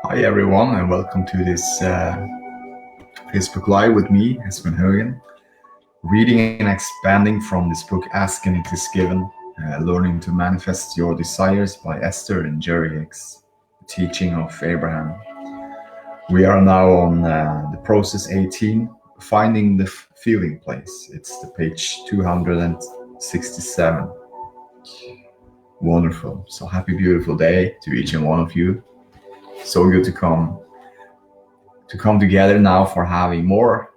Hi everyone, and welcome to this Facebook Live with me, Espen, reading and expanding from this book, Asking It Is Given, Learning to Manifest Your Desires by Esther and Jerry Hicks, the teaching of Abraham. We are now on the process 18, finding the feeling place. It's the page 267. Wonderful. So happy, beautiful day to each and one of you. So good to come together now for having more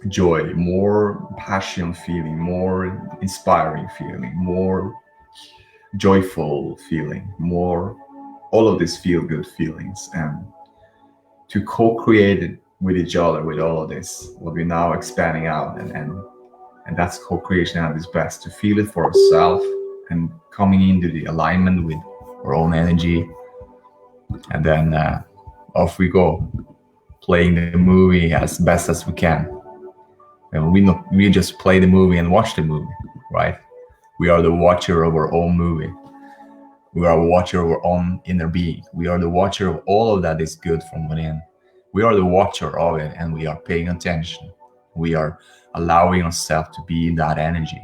joy, more passion feeling, more inspiring feeling, more joyful feeling, more all of these feel good feelings, and to co-create it with each other with all of this, what we're now expanding out, and that's co-creation at its best, to feel it for ourselves and coming into the alignment with our own energy, and then off we go, playing the movie as best as we can. And we just play the movie and watch the movie, right? We are the watcher of our own movie. We are a watcher of our own inner being. We are the watcher of all of that is good from within. We are the watcher of it, and we are paying attention. We are allowing ourselves to be in that energy,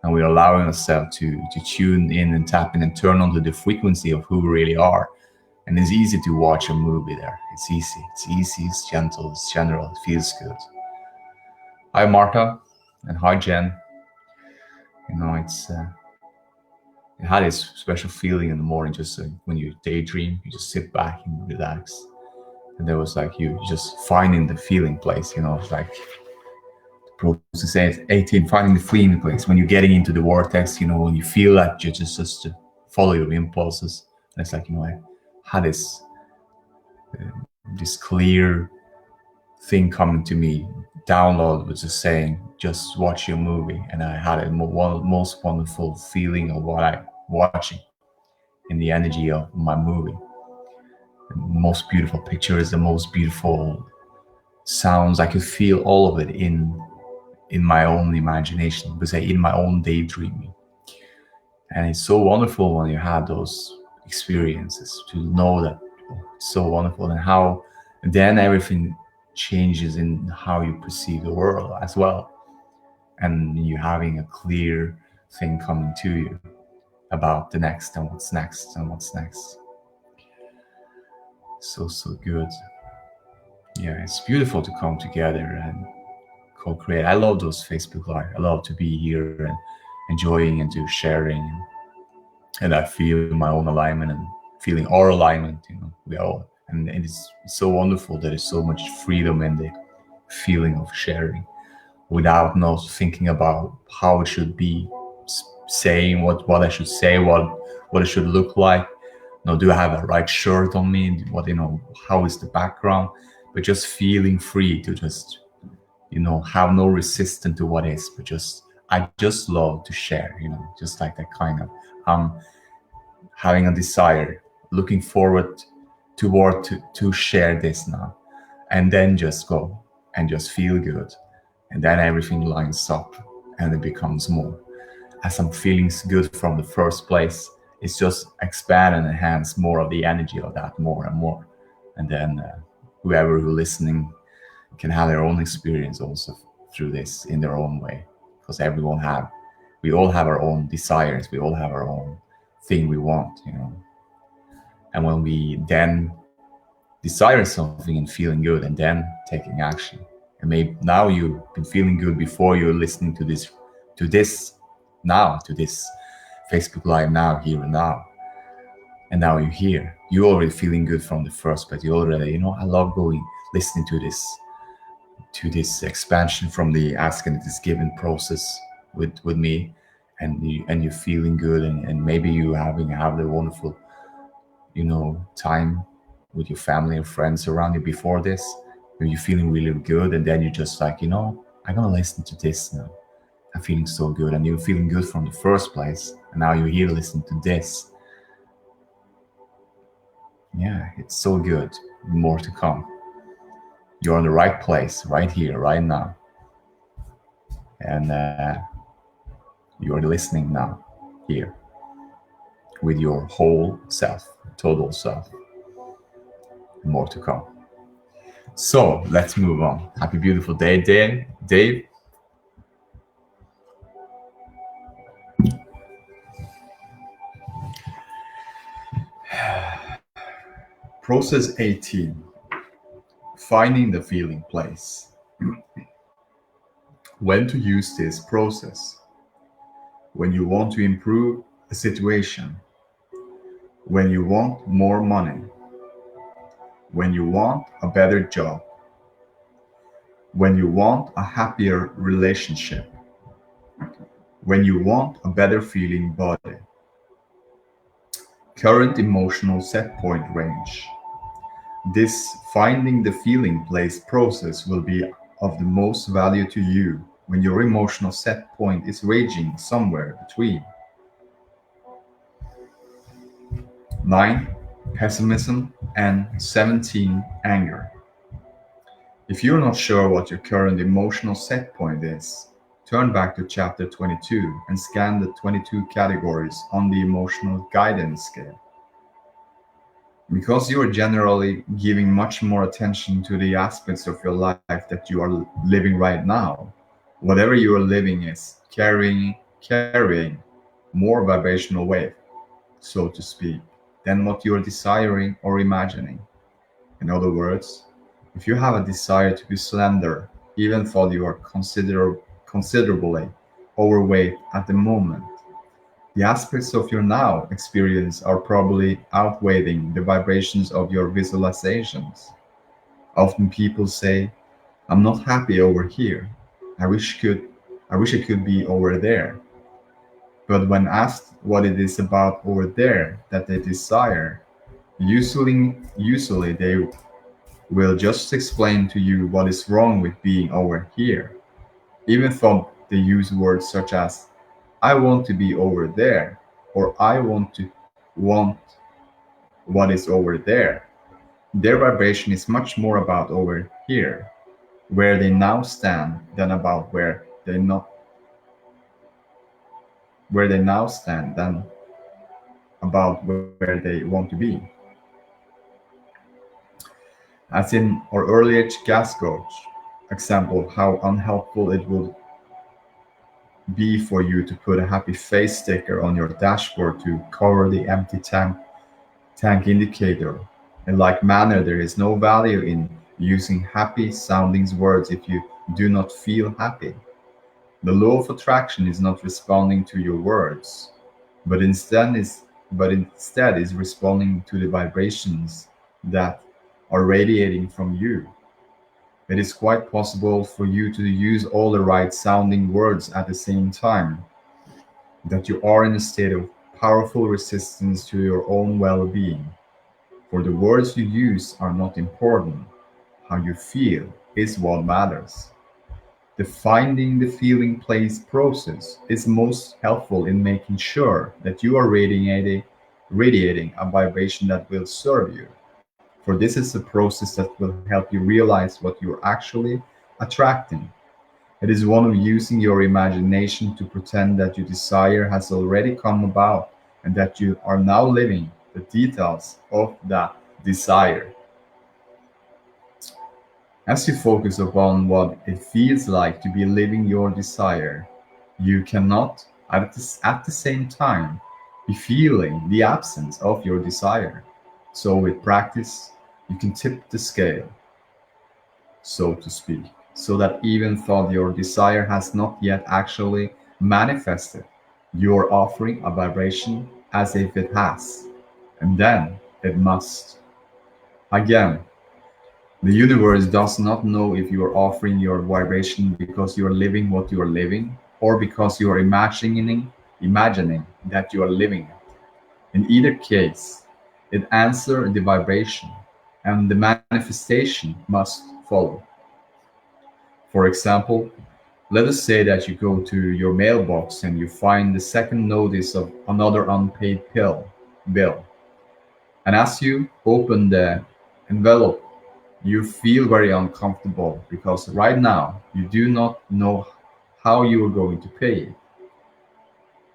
and we are allowing ourselves to tune in and tap in and turn onto the frequency of who we really are. And it's easy to watch a movie there. It's easy, it's gentle, it's general, it feels good. Hi Marta, and hi Jen. It had this special feeling in the morning, just when you daydream, you just sit back and relax. And there was like you just finding the feeling place, it's like the process 18, finding the feeling place. When you're getting into the vortex, when you feel that you just to follow your impulses. And it's like, I had this clear thing coming to me, download was just saying, just watch your movie. And I had a most wonderful feeling of what I'm watching in the energy of my movie. The most beautiful pictures, the most beautiful sounds. I could feel all of it in my own imagination, because in my own daydreaming. And it's so wonderful when you have those experiences, to know that it's so wonderful, and how then everything changes in how you perceive the world as well, and you having a clear thing coming to you about the next and what's next and what's next. So good. Yeah, it's beautiful to come together and co-create. I love those Facebook Live. I love to be here and enjoying and do sharing, and I feel my own alignment and feeling our alignment. We all, and it's so wonderful that there's so much freedom in the feeling of sharing, without not thinking about how it should be, saying what I should say, what it should look like. Do I have a right shirt on me? How is the background? But just feeling free to just, have no resistance to what is, but I just love to share, just like that kind of, having a desire, looking forward to share this now, and then just go and just feel good. And then everything lines up and it becomes more. As I'm feeling good from the first place, it's just expand and enhance more of the energy of that more and more. And then whoever who's listening can have their own experience also through this in their own way. Because we all have our own desires. We all have our own thing we want, And when we then desire something and feeling good, and then taking action, and maybe now you've been feeling good before you're listening to this Facebook Live now, here and now. And now you're here. You're already feeling good from the first, but you already, I love listening to this expansion from the Asking It Is Given process with me, and you're feeling good, and maybe you have the wonderful, time with your family and friends around you before this, where you're feeling really good, and then you're just like, I'm gonna listen to this now. I'm feeling so good, and you're feeling good from the first place, and now you're here listening to this. Yeah, it's so good. More to come. You're in the right place, right here, right now, and you're listening now, here, with your whole self, total self. More to come. So let's move on. Happy beautiful day, Dave. Dave. Process 18. Finding the feeling place. When to use this process? When you want to improve a situation, when you want more money, when you want a better job, when you want a happier relationship, when you want a better feeling body. Current emotional set point range. This finding the feeling place process will be of the most value to you when your emotional set point is ranging somewhere between 9 pessimism and 17 anger. If you're not sure what your current emotional set point is, turn back to chapter 22 and scan the 22 categories on the emotional guidance scale. Because you are generally giving much more attention to the aspects of your life that you are living right now, whatever you are living is carrying more vibrational wave, so to speak, than what you are desiring or imagining. In other words, if you have a desire to be slender, even though you are considerably overweight at the moment, the aspects of your now experience are probably outweighing the vibrations of your visualizations. Often people say, I'm not happy over here. I wish could I wish I could be over there. But when asked what it is about over there that they desire, usually they will just explain to you what is wrong with being over here. Even though they use words such as I want to be over there or I want what is over there. Their vibration is much more about over here, where they now stand, than about where they now stand than about where they want to be. As in our earlier gas gauge example of how unhelpful it would be for you to put a happy face sticker on your dashboard to cover the empty tank indicator. In like manner, there is no value in using happy sounding words if you do not feel happy. The law of attraction is not responding to your words, but instead is responding to the vibrations that are radiating from you. It is quite possible for you to use all the right sounding words at the same time, that you are in a state of powerful resistance to your own well-being. For the words you use are not important. How you feel is what matters. The finding the feeling place process is most helpful in making sure that you are radiating a vibration that will serve you. For this is a process that will help you realize what you're actually attracting. It is one of using your imagination to pretend that your desire has already come about and that you are now living the details of that desire. As you focus upon what it feels like to be living your desire, you cannot, at the same time, be feeling the absence of your desire. So, with practice, you can tip the scale, so to speak, so that even though your desire has not yet actually manifested, you are offering a vibration as if it has, and then it must. Again, the universe does not know if you are offering your vibration because you are living what you are living or because you are imagining that you are living it. In either case, it answers the vibration and the manifestation must follow. For example, let us say that you go to your mailbox and you find the second notice of another unpaid bill. And as you open the envelope, you feel very uncomfortable because right now you do not know how you are going to pay it.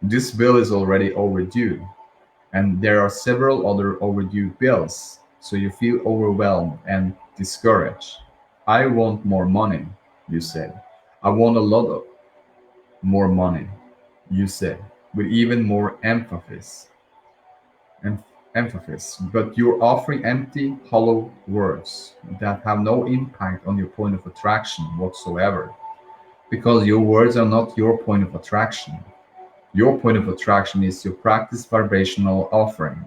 This bill is already overdue, and there are several other overdue bills. so you feel overwhelmed and discouraged. I want more money, you say. I want a lot of more money, you say, with even more em- emphasis. But you're offering empty, hollow words that have no impact on your point of attraction whatsoever, because your words are not your point of attraction. Your point of attraction is your practice vibrational offering,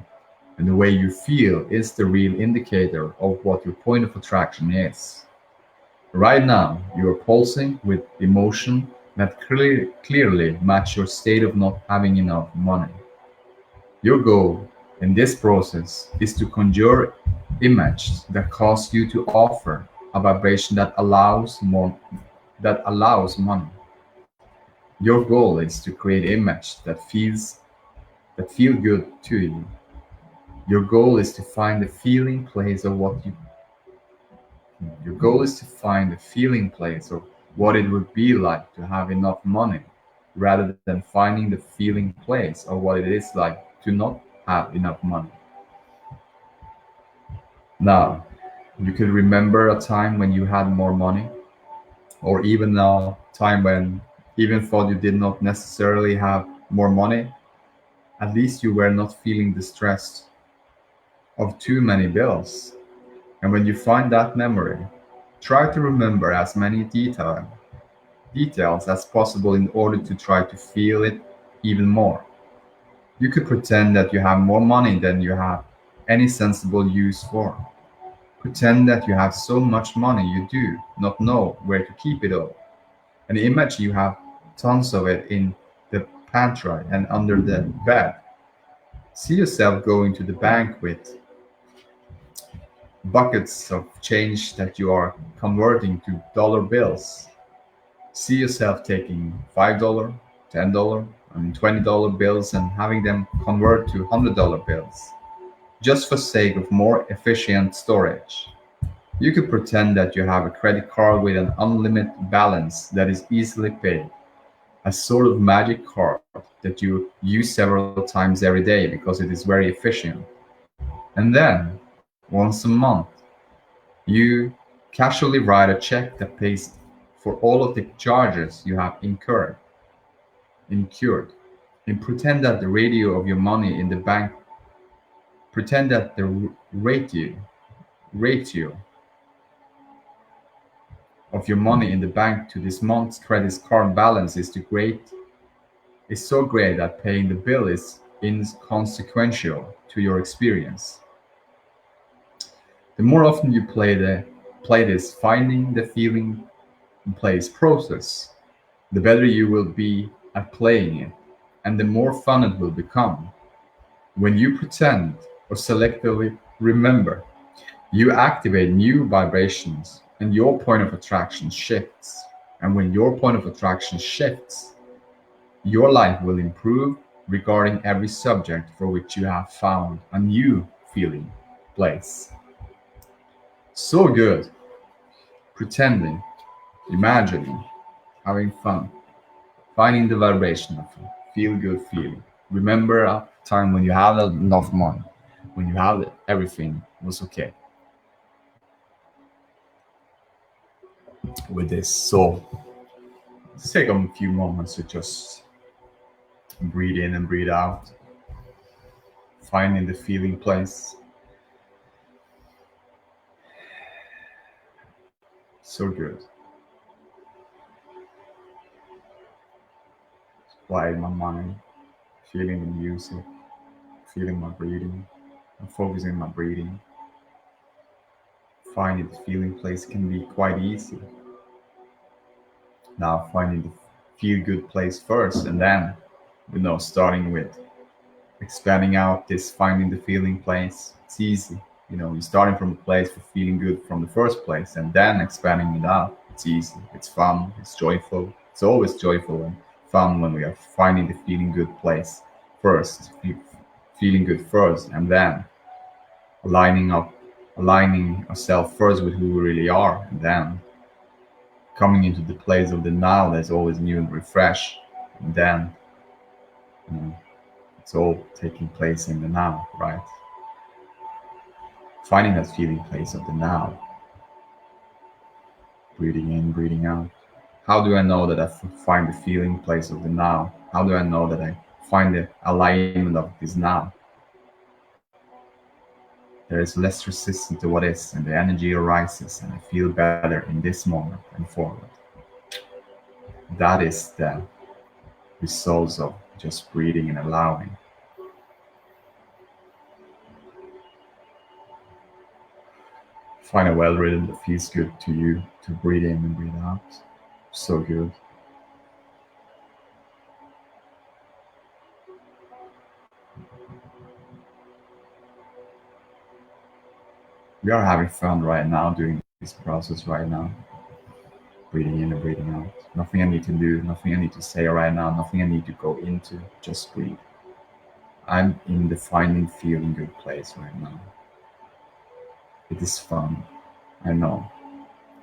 and the way you feel is the real indicator of what your point of attraction is. Right now, you are pulsing with emotion that clearly match your state of not having enough money. Your goal in this process is to conjure images that cause you to offer a vibration that allows money. Your goal is to create image that feel good to you. Your goal is to find the feeling place of what you Your goal is to find the feeling place of what it would be like to have enough money, rather than finding the feeling place of what it is like to not have enough money. Now, you could remember a time when you had more money, or even a time when even thought you did not necessarily have more money. At least you were not feeling the stress of too many bills. And when you find that memory, try to remember as many details as possible in order to try to feel it even more. You could pretend that you have more money than you have any sensible use for. Pretend that you have so much money you do not know where to keep it all. And imagine you have tons of it in the pantry and under the bed. See yourself going to the bank with buckets of change that you are converting to dollar bills. See yourself taking $5, $10, and $20 bills and having them convert to $100 bills, just for sake of more efficient storage. You could pretend that you have a credit card with an unlimited balance that is easily paid, a sort of magic card that you use several times every day because it is very efficient. And then, once a month, you casually write a check that pays for all of the charges you have incurred, and pretend that the radio of your money in the bank, pretend that the ratio of your money in the bank to this month's credit card balance is so great that paying the bill is inconsequential to your experience. The more often you play this finding the feeling in place process, the better you will be at playing it, and the more fun it will become. When you pretend or selectively remember, you activate new vibrations and your point of attraction shifts. And when your point of attraction shifts, your life will improve regarding every subject for which you have found a new feeling place. So good. Pretending, imagining, having fun, finding the vibration of a feel good feeling. Remember a time when you had enough money, when you had everything was okay with this. So let's take a few moments to just breathe in and breathe out, finding the feeling place. So good. Quiet my mind, feeling the music, feeling my breathing, and focusing on my breathing. Finding the feeling place can be quite easy. Now finding the feel good place first, and then starting with expanding out this finding the feeling place. It's easy. You're starting from a place for feeling good from the first place, and then expanding it out. It's easy. It's fun. It's joyful. It's always joyful and fun when we are finding the feeling good place first, feeling good first, and then aligning up, aligning ourselves first with who we really are, and then coming into the place of the now that's always new and refreshed, and then you know, it's all taking place in the now, right? finding that feeling place of the now, breathing in, breathing out. How do I know that I find the feeling place of the now? How do I know that I find the alignment of this now? There is less resistance to what is, and the energy arises, and I feel better in this moment and forward. That is the results of just breathing and allowing. Find a well rhythm that feels good to you to breathe in and breathe out. So good. We are having fun right now doing this process right now. Breathing in and breathing out. Nothing I need to do, nothing I need to say right now, nothing I need to go into. Just breathe. I'm in the finding feeling good place right now. It is fun. I know.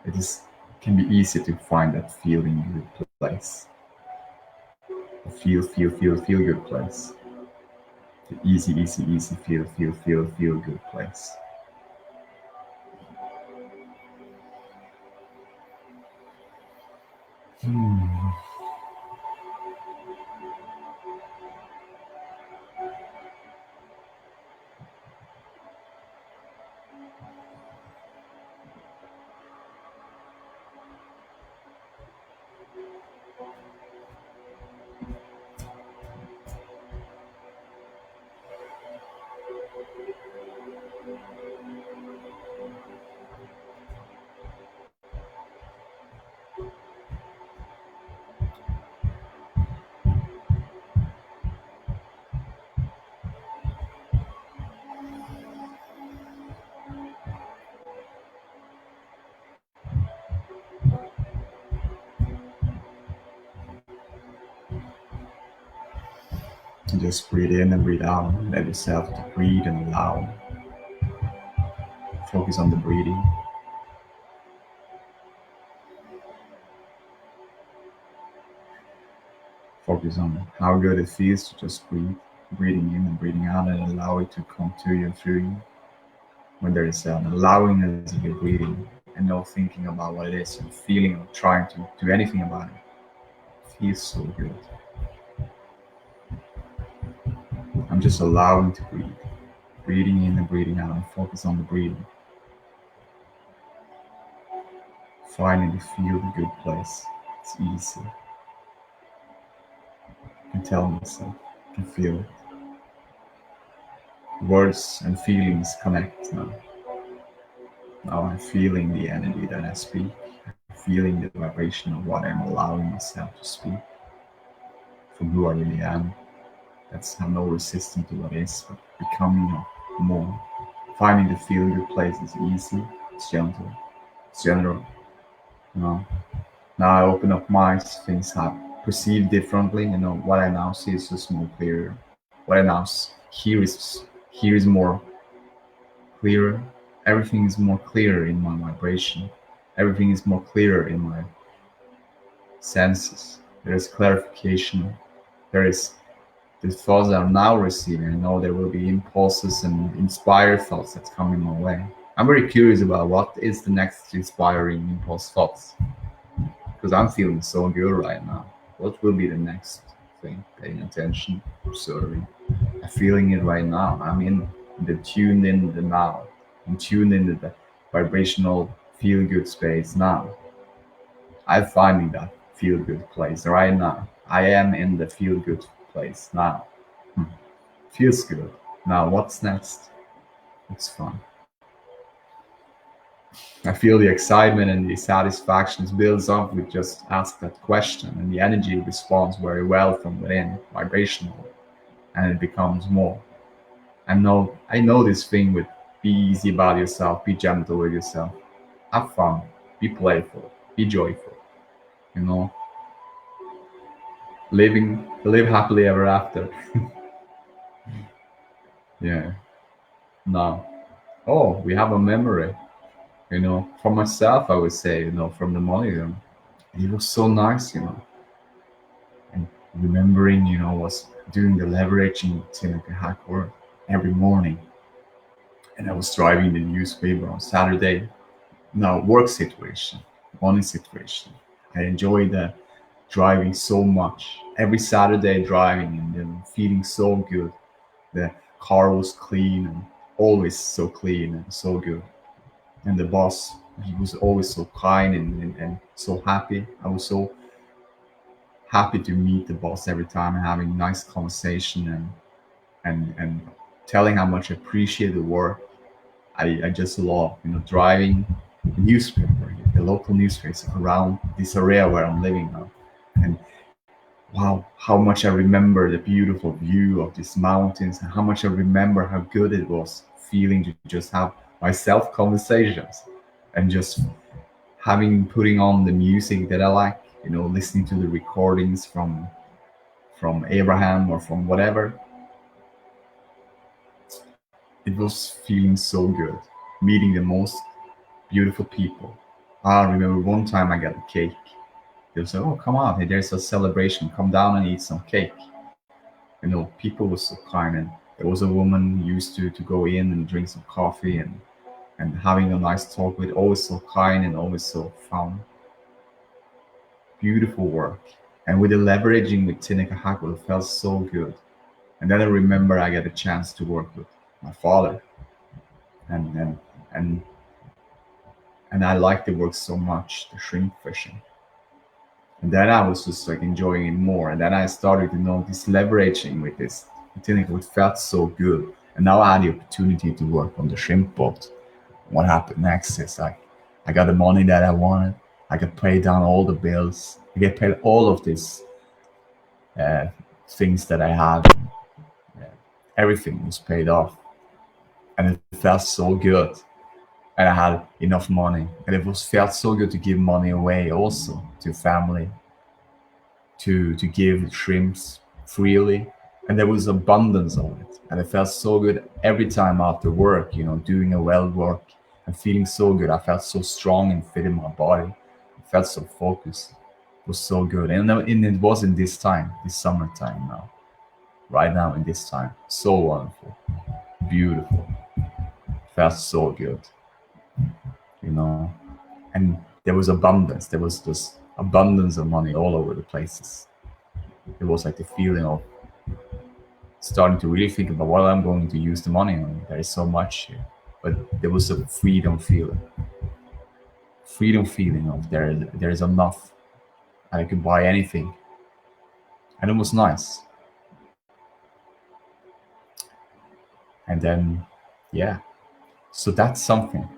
It is can be easy to find that feeling good place. The feel good place. The easy feel good place. And just breathe in and breathe out. Let yourself to breathe and allow. Focus on the breathing. Focus on how good it feels to just breathe, breathing in and breathing out, and allow it to come to you and through you. When there is an allowing as you're breathing and no thinking about what it is and feeling or trying to do anything about it feels so good. I'm just allowing to breathe, breathing in and breathing out, and focus on the breathing. Finding the feel the good place. It's easy. I can tell myself, I can feel it. Words and feelings connect now. Now I'm feeling the energy that I speak. I'm feeling the vibration of what I'm allowing myself to speak from who I really am. That's have no resistance to what is, but becoming more. Finding the feel good place is easy. It's gentle. It's general. You know. Now I open up my eyes. Things have perceived differently. You know what I now see is just more clearer. What I now hear is more clearer. Everything is more clearer in my vibration. Everything is more clearer in my senses. There is clarification. There is the thoughts that I'm now receiving. I know there will be impulses and inspired thoughts that's coming my way. I'm very curious about what is the next inspiring impulse thoughts because I'm feeling so good right now. What will be the next thing? Paying attention, observing. I'm feeling it right now. I'm in the tuned in the now. I'm tuned into the vibrational feel good space now. I'm finding that feel good place right now. I am in the feel good place now. Hmm. Feels good. Now what's next? It's fun. I feel the excitement and the satisfaction builds up with just ask that question, and the energy responds very well from within, vibrational, and it becomes more. I know this thing with be easy about yourself, be gentle with yourself, have fun, be playful, be joyful, you know, live happily ever after. Yeah. Now, oh, we have a memory. For myself, I would say, from the money, it was so nice, and remembering, was doing the leveraging to make a hack work every morning. and I was driving the newspaper on Saturday. Now, work situation, money situation. I enjoy the driving so much. Every Saturday driving and then feeling so good. The car was clean and always so clean and so good. And the boss, he was always so kind and so happy. I was so happy to meet the boss every time and having nice conversation and telling how much I appreciate the work. I just love, driving the newspaper, the local newspapers around this area where I'm living now. And wow, how much I remember the beautiful view of these mountains and how much I remember how good it was feeling to just have myself conversations and just having putting on the music that I like, listening to the recordings from Abraham or from whatever. It was feeling so good, meeting the most beautiful people. I remember one time I got a cake. They said, "Oh, come on, hey, there's a celebration. Come down and eat some cake." People were so kind, and there was a woman used to go in and drink some coffee and having a nice talk with, always so kind and always so fun. Beautiful work. And with the leveraging with Tineka Hackle, it felt so good. And then I remember I got a chance to work with my father, and and and and I liked the work so much, the shrimp fishing. And then I was just like enjoying it more. And then I started to notice leveraging with this. I think it felt so good. And now I had the opportunity to work on the shrimp boat. What happened next is like I got the money that I wanted. I could pay down all the bills. I get paid all of these uh, things that I had. Uh, Everything was paid off, and it felt so good. And I had enough money, and it was felt so good to give money away also to family, to give shrimps freely, and there was abundance of it, and it felt so good every time after work, doing a well work and feeling so good. I felt so strong and fit in my body. I felt so focused. It was so good, and it was in this time, this summertime now, right now in this time, so wonderful, beautiful. Felt so good, you know. And there was abundance. There was just abundance of money all over the places. It was like the feeling of starting to really think about what I'm going to use the money on. There is so much here, but there was a freedom feeling of there is enough, and I could buy anything, and it was nice. And then, yeah, so that's something,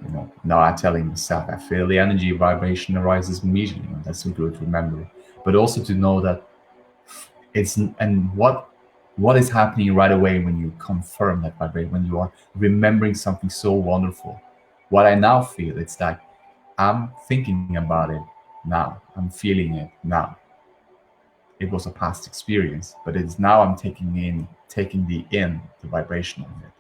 Now I'm telling myself, I feel the energy vibration arises immediately. That's so good to remember, but also to know that it's and what is happening right away when you confirm that vibration, when you are remembering something so wonderful. What I now feel, it's like I'm thinking about it now, I'm feeling it now. It was a past experience, but it's now I'm taking the vibration of it.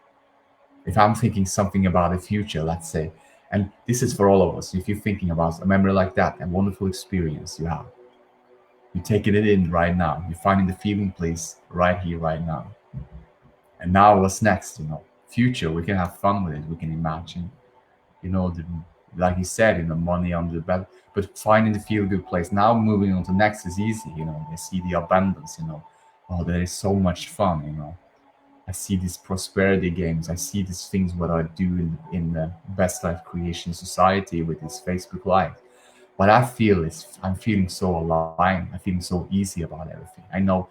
If I'm thinking something about the future, let's say, and this is for all of us, if you're thinking about a memory like that, a wonderful experience you have, you're taking it in right now. You're finding the feeling place right here, right now. And now what's next? Future. We can have fun with it. We can imagine. The, like you said, money under the bed. But finding the feel good place. Now moving on to next is easy. I see the abundance. Oh, there is so much fun. I see these prosperity games. I see these things what I do in the Best Life Creation Society with this Facebook Live. What I feel is I'm feeling so aligned. I'm feeling so easy about everything. I know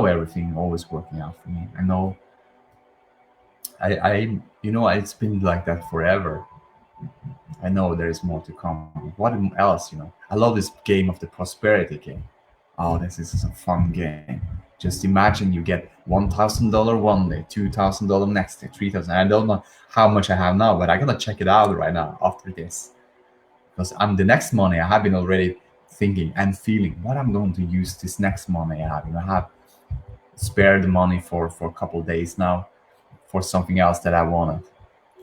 everything always working out for me. I know it's been like that forever. I know there is more to come. What else? I love this game of the prosperity game. Oh, this is a fun game. Just imagine you get $1,000 one day, $2,000 next day, 3,000. I don't know how much I have now, but I'm gonna check it out right now after this, because I'm the next money I have been already thinking and feeling what I'm going to use this next money I have. I have spared the money for a couple of days now for something else that I wanted,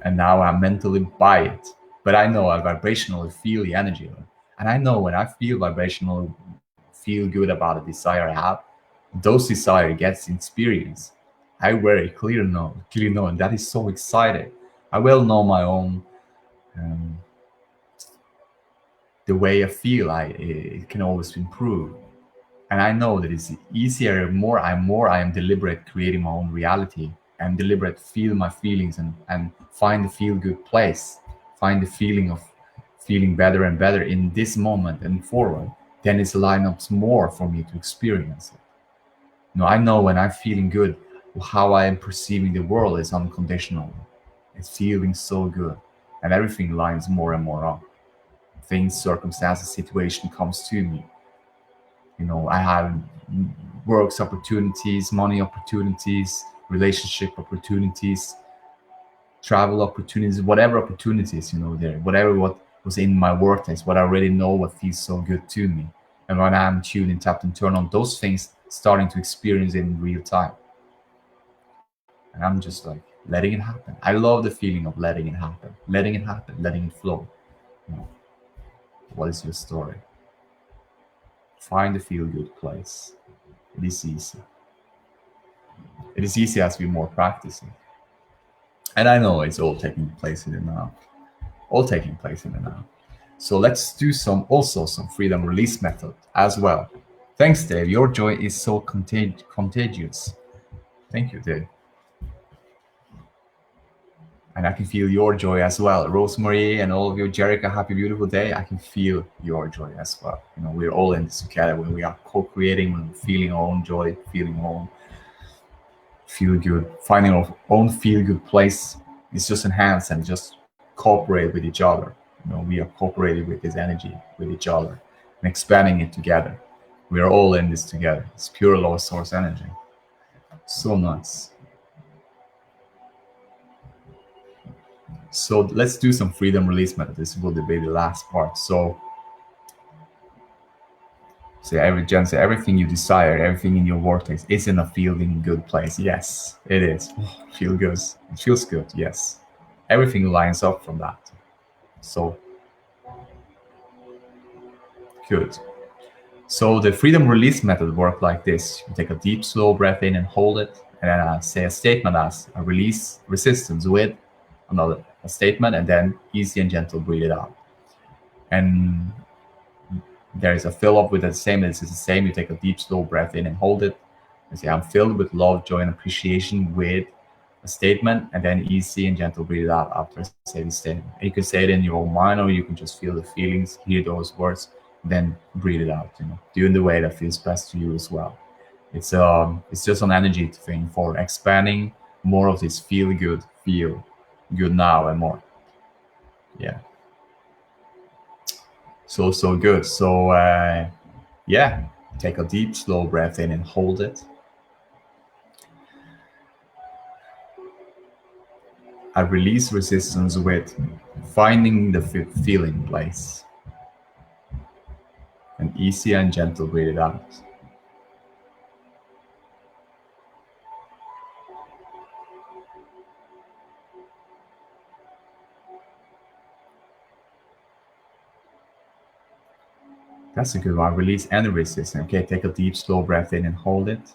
and now I mentally buy it. But I know I vibrationally feel the energy of it, and I know when I feel vibrational, feel good about a desire I have, those desire gets experience. I very clear know, and that is so exciting. I well know my own, um, the way I feel. It can always improve, and I know that it's easier. More I am deliberate creating my own reality. I'm deliberate feel my feelings and find the feel good place, find the feeling of feeling better and better in this moment and forward. Then it's line up more for me to experience it. I know when I'm feeling good, how I am perceiving the world is unconditional. It's feeling so good, and everything lines more and more up. Things, circumstances, situation comes to me. I have works opportunities, money opportunities, relationship opportunities, travel opportunities, whatever opportunities, there, whatever what was in my workplace, what I already know, what feels so good to me. And when I'm tuned and tapped and turned on those things, starting to experience it in real time. And I'm just like letting it happen. I love the feeling of letting it happen, letting it flow. You know, what is your story? Find a feel good place. It is easy. It is easy as we more practicing. And I know it's all taking place in the now. All taking place in the now. So let's do some freedom release method as well. Thanks, Dave. Your joy is so contagious. Thank you, Dave. And I can feel your joy as well. Rosemary and all of you, Jerica, happy, beautiful day. I can feel your joy as well. We're all in this together when we are co-creating, when we're feeling our own joy, feeling our own feel good, finding our own feel good place. It's just enhance and just cooperate with each other. We are cooperating with this energy, with each other, and expanding it together. We are all in this together. It's pure law source energy. So nice. So let's do some freedom release method. This will be the last part. So say everything you desire, everything in your vortex is in a feeling good place. Yes, it is. Feel good. It feels good. Yes. Everything lines up from that. So good. So the freedom release method works like this. You take a deep, slow breath in and hold it. And then I say a statement as a release resistance with another a statement, and then easy and gentle breathe it out. And there is a fill up with the same. It's the same. You take a deep, slow breath in and hold it. And say, I'm filled with love, joy, and appreciation with a statement, and then easy and gentle breathe it out after I say the statement. You can say it in your own mind, or you can just feel the feelings, hear those words, then breathe it out. Do it in the way that feels best to you as well. It's just an energy thing for expanding more of this feel good now and more. Yeah. So good. So yeah, take a deep, slow breath in and hold it. I release resistance with finding the feeling place. And easy and gentle breathe it out. That's a good one. Release any resistance. Okay, take a deep, slow breath in and hold it.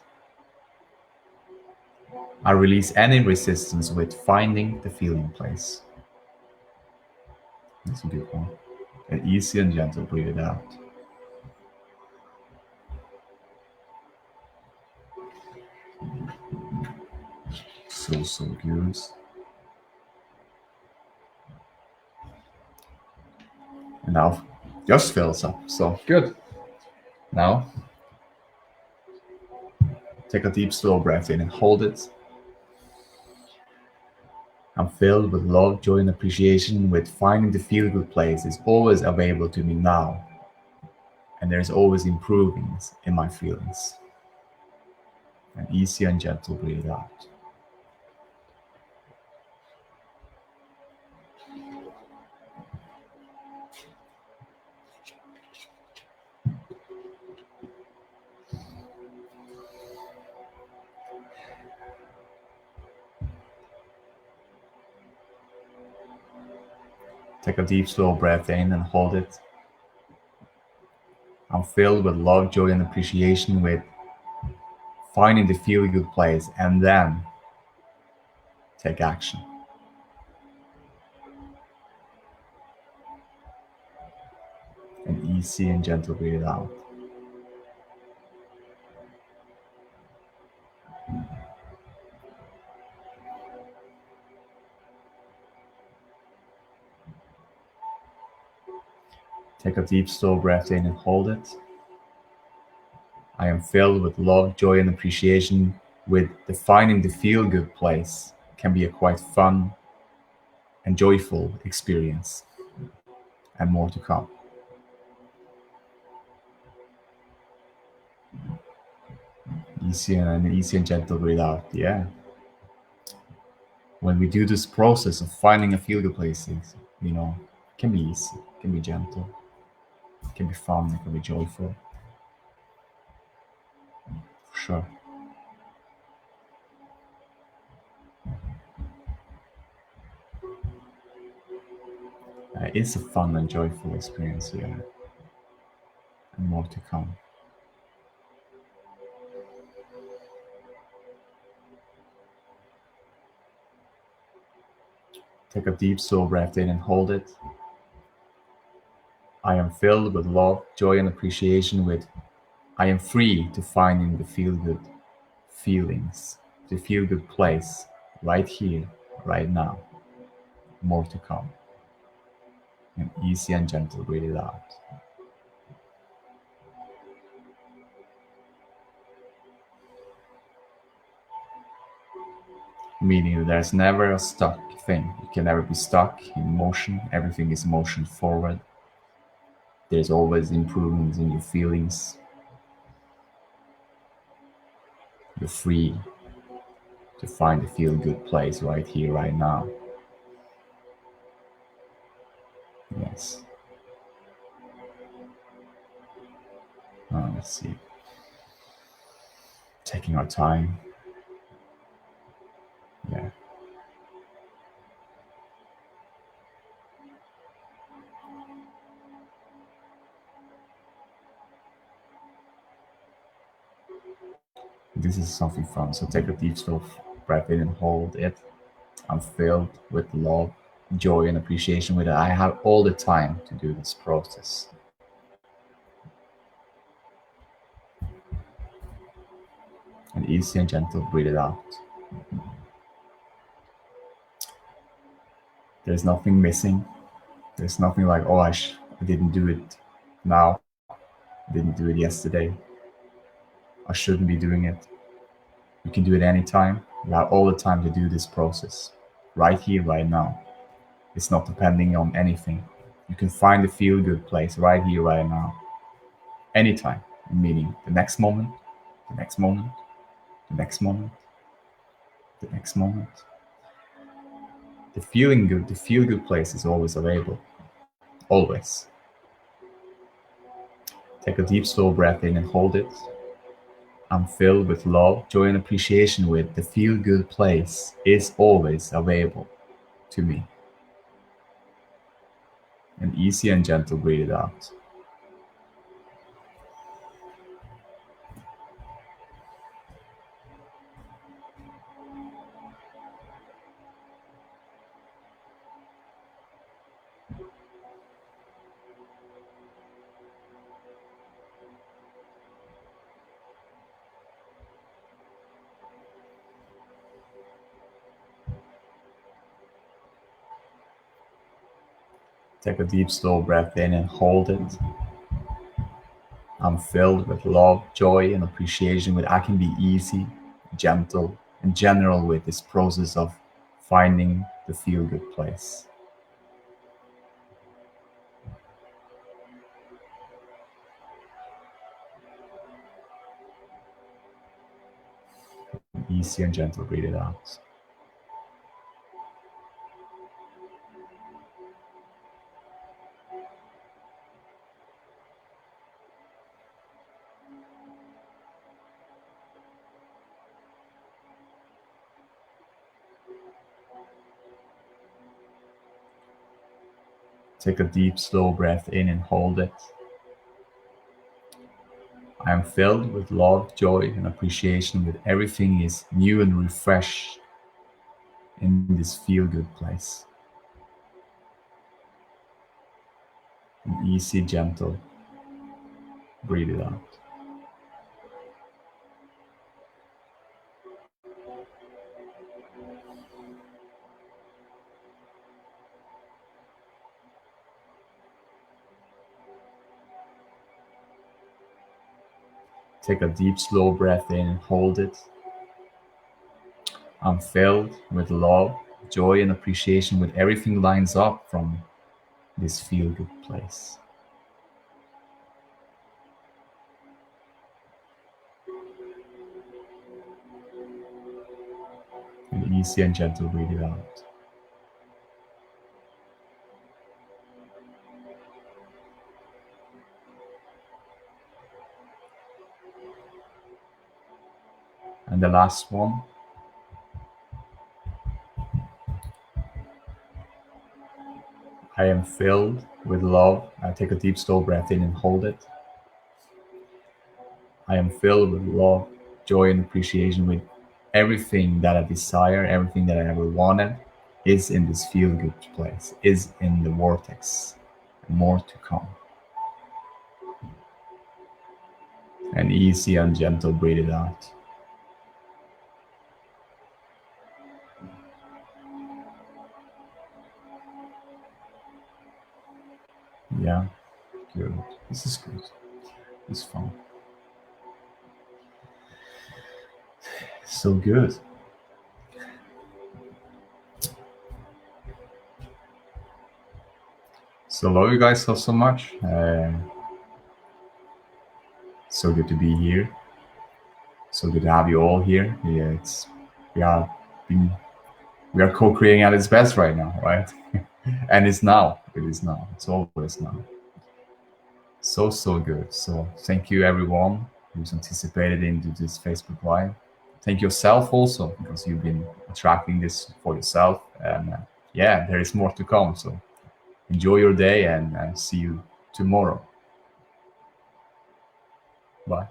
I release any resistance with finding the feeling place. That's a good one. And easy and gentle breathe it out. So good. And now just fills up. So good. Now take a deep, slow breath in and hold it. I'm filled with love, joy, and appreciation with finding the feel good place is always available to me now. And there's always improvements in my feelings. And easy and gentle breathe out. Take a deep, slow breath in and hold it. I'm filled with love, joy, and appreciation with finding the feel good place, and then take action. And easy and gentle breathe it out. Take a deep, slow breath in and hold it. I am filled with love, joy, and appreciation. With defining the feel good place can be a quite fun and joyful experience, and more to come. Easy and gentle breathe out. Yeah. When we do this process of finding a feel good place, it can be easy, it can be gentle, it can be fun, it can be joyful, for sure. It's a fun and joyful experience here, and more to come. Take a deep, slow breath in and hold it. I am filled with love, joy, and appreciation. With I am free to finding the feel good feelings, the feel good place, right here, right now. More to come. And easy and gentle, breathe it out. Meaning there's never a stuck thing. You can never be stuck in motion. Everything is motion forward. There's always improvements in your feelings. You're free to find a feel good place right here, right now. Yes. Let's see. Taking our time. Yeah. This is something fun. So take a deep, slow breath in and hold it. I'm filled with love, joy, and appreciation with it. I have all the time to do this process. And easy and gentle, breathe it out. There's nothing missing. There's nothing like, oh, I didn't do it now. I didn't do it yesterday. I shouldn't be doing it. You can do it anytime. You have all the time to do this process. Right here, right now. It's not depending on anything. You can find the feel good place right here, right now. Anytime. Meaning the next moment, the next moment, the next moment, the next moment. The feeling good, the feel good place is always available. Always. Take a deep, slow breath in and hold it. I'm filled with love, joy, and appreciation. With the feel good place is always available to me. And easy and gentle, breathe it out. Take a deep, slow breath in and hold it. I'm filled with love, joy, and appreciation. With I can be easy, gentle, and general with this process of finding the feel good place. Easy and gentle, breathe it out. Take a deep, slow breath in and hold it. I am filled with love, joy, and appreciation. With everything is new and refreshed in this feel good place. Easy, gentle. Breathe it out. Take a deep, slow breath in and hold it. I'm filled with love, joy, and appreciation with everything lines up from this feel good place. And easy and gentle, breathe it out. And the last one, I am filled with love. I take a deep, slow breath in and hold it. I am filled with love, joy, and appreciation with everything that I desire, everything that I ever wanted is in this feel good place, is in the vortex. More to come. And easy and gentle, breathe it out. Yeah, good. This is good. It's fun. So good. So love you guys so much. So good to be here. So good to have you all here. Yeah, it's we are being, we are co-creating at its best right now, right? And it's now. It is now. It's always now. So good. So thank you everyone who's anticipated into this Facebook Live. Thank yourself also because you've been tracking this for yourself. And yeah, there is more to come. So enjoy your day and see you tomorrow. Bye.